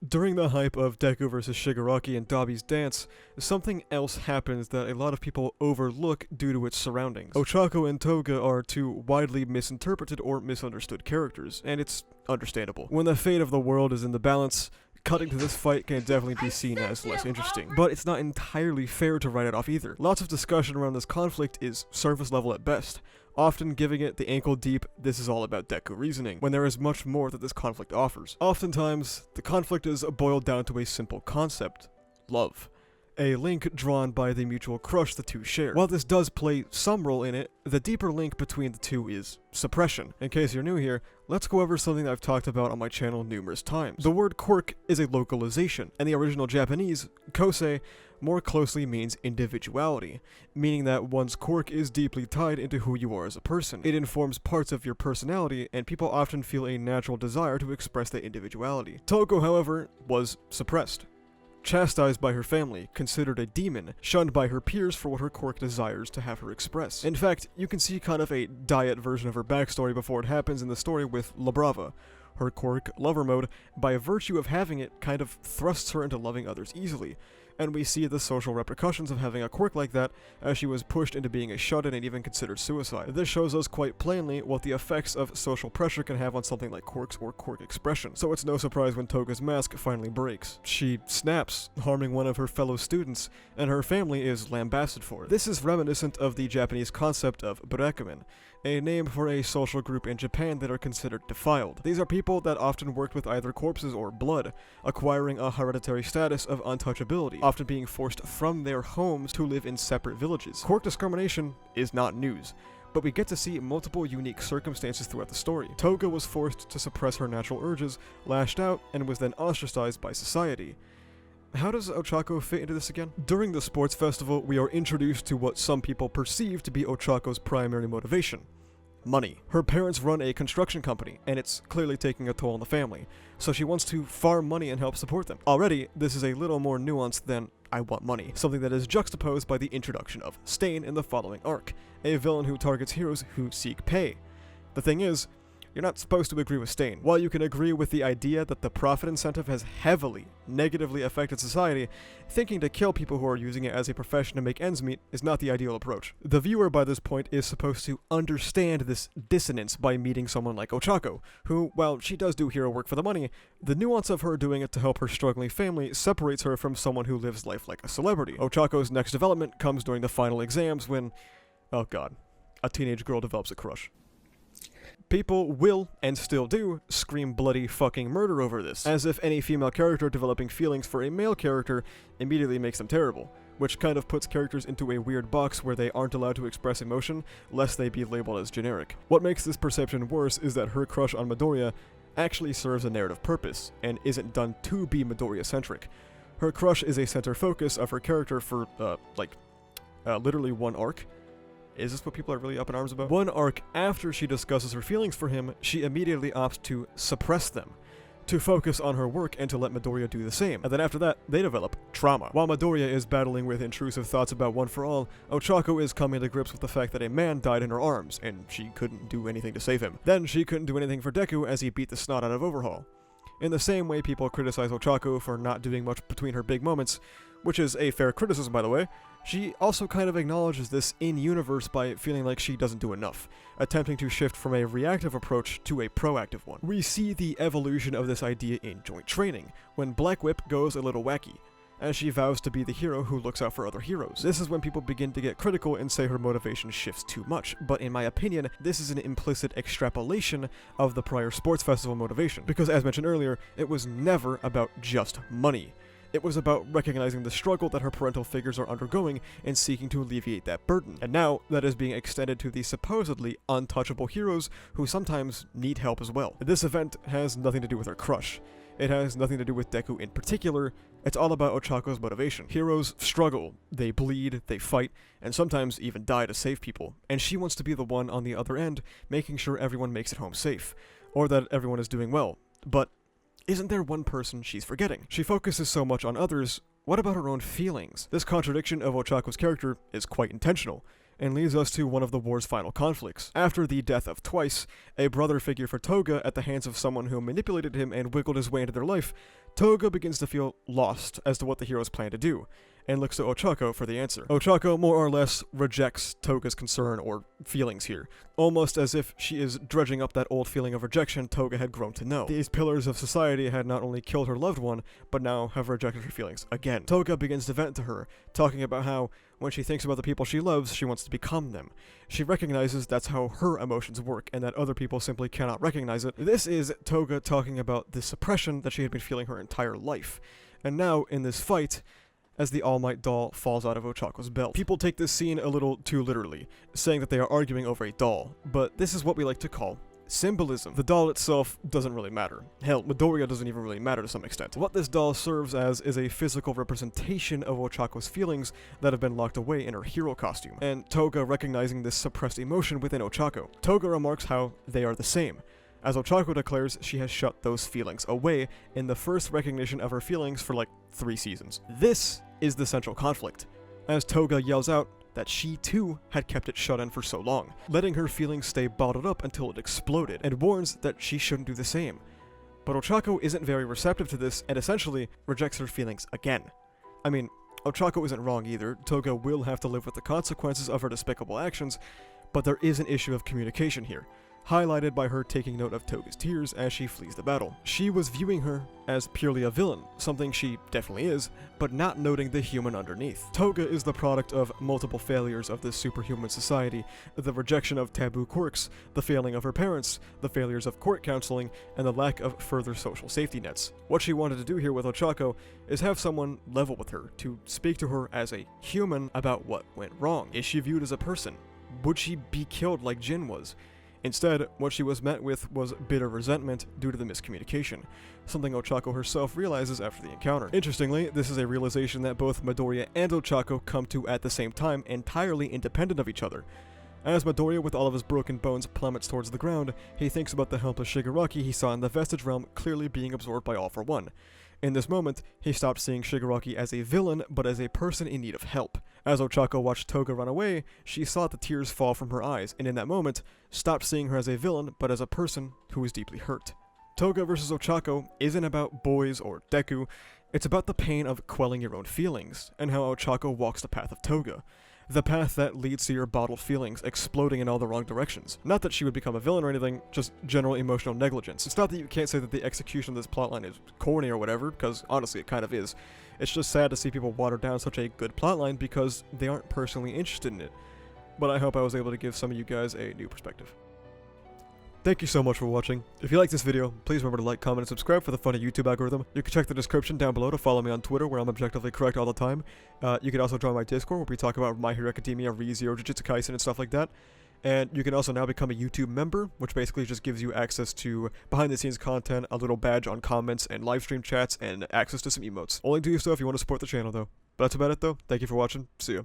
During the hype of Deku vs Shigaraki and Dabi's dance, something else happens that a lot of people overlook due to its surroundings. Ochako and Toga are two widely misinterpreted or misunderstood characters, and it's understandable. When the fate of the world is in the balance, cutting to this fight can definitely be seen as less interesting. But it's not entirely fair to write it off either. Lots of discussion around this conflict is surface level at best, often giving it the ankle-deep "this is all about Deku" reasoning, when there is much more that this conflict offers. Oftentimes, the conflict is boiled down to a simple concept: love. A link drawn by the mutual crush the two share. While this does play some role in it, the deeper link between the two is suppression. In case you're new here, let's go over something that I've talked about on my channel numerous times. The word quirk is a localization, and the original Japanese, kosei, more closely means individuality, meaning that one's quirk is deeply tied into who you are as a person. It informs parts of your personality, and people often feel a natural desire to express that individuality. Togo, however, was suppressed. Chastised by her family, considered a demon, shunned by her peers for what her quirk desires to have her express. In fact, you can see kind of a diet version of her backstory before it happens in the story with La Brava. Her quirk, lover mode, by virtue of having it, kind of thrusts her into loving others easily, and we see the social repercussions of having a quirk like that as she was pushed into being a shut-in and even considered suicide. This shows us quite plainly what the effects of social pressure can have on something like quirks or quirk expression, so it's no surprise when Toga's mask finally breaks. She snaps, harming one of her fellow students, and her family is lambasted for it. This is reminiscent of the Japanese concept of burakamen, a name for a social group in Japan that are considered defiled. These are people that often worked with either corpses or blood, acquiring a hereditary status of untouchability, often being forced from their homes to live in separate villages. Quirk discrimination is not news, but we get to see multiple unique circumstances throughout the story. Toga was forced to suppress her natural urges, lashed out, and was then ostracized by society. How does Ochako fit into this again? During the sports festival, we are introduced to what some people perceive to be Ochako's primary motivation: money. Her parents run a construction company, and it's clearly taking a toll on the family, so she wants to farm money and help support them. Already, this is a little more nuanced than "I want money," something that is juxtaposed by the introduction of Stain in the following arc, a villain who targets heroes who seek pay. The thing is, you're not supposed to agree with Stain. While you can agree with the idea that the profit incentive has heavily, negatively affected society, thinking to kill people who are using it as a profession to make ends meet is not the ideal approach. The viewer by this point is supposed to understand this dissonance by meeting someone like Ochako, who, while she does do hero work for the money, the nuance of her doing it to help her struggling family separates her from someone who lives life like a celebrity. Ochako's next development comes during the final exams when, oh god, a teenage girl develops a crush. People will, and still do, scream bloody fucking murder over this, as if any female character developing feelings for a male character immediately makes them terrible, which kind of puts characters into a weird box where they aren't allowed to express emotion, lest they be labeled as generic. What makes this perception worse is that her crush on Midoriya actually serves a narrative purpose, and isn't done to be Midoriya-centric. Her crush is a center focus of her character for, literally one arc. Is this what people are really up in arms about? One arc after she discusses her feelings for him, she immediately opts to suppress them, to focus on her work and to let Midoriya do the same. And then after that, they develop trauma. While Midoriya is battling with intrusive thoughts about One for All, Ochako is coming to grips with the fact that a man died in her arms, and she couldn't do anything to save him. Then she couldn't do anything for Deku as he beat the snot out of Overhaul. In the same way people criticize Ochako for not doing much between her big moments, which is a fair criticism by the way, she also kind of acknowledges this in-universe by feeling like she doesn't do enough, attempting to shift from a reactive approach to a proactive one. We see the evolution of this idea in Joint Training, when Black Whip goes a little wacky, as she vows to be the hero who looks out for other heroes. This is when people begin to get critical and say her motivation shifts too much, but in my opinion, this is an implicit extrapolation of the prior sports festival motivation, because as mentioned earlier, it was never about just money. It was about recognizing the struggle that her parental figures are undergoing and seeking to alleviate that burden. And now, that is being extended to the supposedly untouchable heroes who sometimes need help as well. This event has nothing to do with her crush. It has nothing to do with Deku in particular. It's all about Ochako's motivation. Heroes struggle, they bleed, they fight, and sometimes even die to save people. And she wants to be the one on the other end, making sure everyone makes it home safe, or that everyone is doing well. But isn't there one person she's forgetting? She focuses so much on others, what about her own feelings? This contradiction of Ochako's character is quite intentional, and leads us to one of the war's final conflicts. After the death of Twice, a brother figure for Toga at the hands of someone who manipulated him and wiggled his way into their life, Toga begins to feel lost as to what the heroes plan to do, and looks to Ochako for the answer. Ochako more or less rejects Toga's concern or feelings here, almost as if she is dredging up that old feeling of rejection Toga had grown to know. These pillars of society had not only killed her loved one, but now have rejected her feelings again. Toga begins to vent to her, talking about how, when she thinks about the people she loves, she wants to become them. She recognizes that's how her emotions work, and that other people simply cannot recognize it. This is Toga talking about the suppression that she had been feeling her entire life. And now, in this fight, as the All Might doll falls out of Ochako's belt. People take this scene a little too literally, saying that they are arguing over a doll, but this is what we like to call symbolism. The doll itself doesn't really matter. Hell, Midoriya doesn't even really matter to some extent. What this doll serves as is a physical representation of Ochako's feelings that have been locked away in her hero costume, and Toga recognizing this suppressed emotion within Ochako. Toga remarks how they are the same, as Ochako declares she has shut those feelings away in the first recognition of her feelings for like 3 seasons. This is the central conflict, as Toga yells out that she too had kept it shut in for so long, letting her feelings stay bottled up until it exploded, and warns that she shouldn't do the same. But Ochako isn't very receptive to this and essentially rejects her feelings again. I mean, Ochako isn't wrong either. Toga will have to live with the consequences of her despicable actions, but there is an issue of communication here, highlighted by her taking note of Toga's tears as she flees the battle. She was viewing her as purely a villain, something she definitely is, but not noting the human underneath. Toga is the product of multiple failures of this superhuman society, the rejection of taboo quirks, the failing of her parents, the failures of court counseling, and the lack of further social safety nets. What she wanted to do here with Ochako is have someone level with her, to speak to her as a human about what went wrong. Is she viewed as a person? Would she be killed like Jin was? Instead, what she was met with was bitter resentment due to the miscommunication, something Ochako herself realizes after the encounter. Interestingly, this is a realization that both Midoriya and Ochako come to at the same time, entirely independent of each other. As Midoriya, with all of his broken bones, plummets towards the ground, he thinks about the helpless Shigaraki he saw in the Vestige Realm clearly being absorbed by All for One. In this moment, he stopped seeing Shigaraki as a villain, but as a person in need of help. As Ochako watched Toga run away, she saw the tears fall from her eyes, and in that moment, stopped seeing her as a villain, but as a person who was deeply hurt. Toga vs. Ochako isn't about boys or Deku, it's about the pain of quelling your own feelings, and how Ochako walks the path of Toga. The path that leads to your bottled feelings exploding in all the wrong directions. Not that she would become a villain or anything, just general emotional negligence. It's not that you can't say that the execution of this plotline is corny or whatever, because honestly it kind of is. It's just sad to see people water down such a good plotline because they aren't personally interested in it. But I hope I was able to give some of you guys a new perspective. Thank you so much for watching. If you like this video, please remember to like, comment, and subscribe for the funny YouTube algorithm. You can check the description down below to follow me on Twitter, where I'm objectively correct all the time. You can also join my Discord, where we talk about My Hero Academia, ReZero, Jujutsu Kaisen, and stuff like that. And you can also now become a YouTube member, which basically just gives you access to behind-the-scenes content, a little badge on comments, and live stream chats, and access to some emotes. Only do so if you want to support the channel, though. But that's about it, though. Thank you for watching. See ya.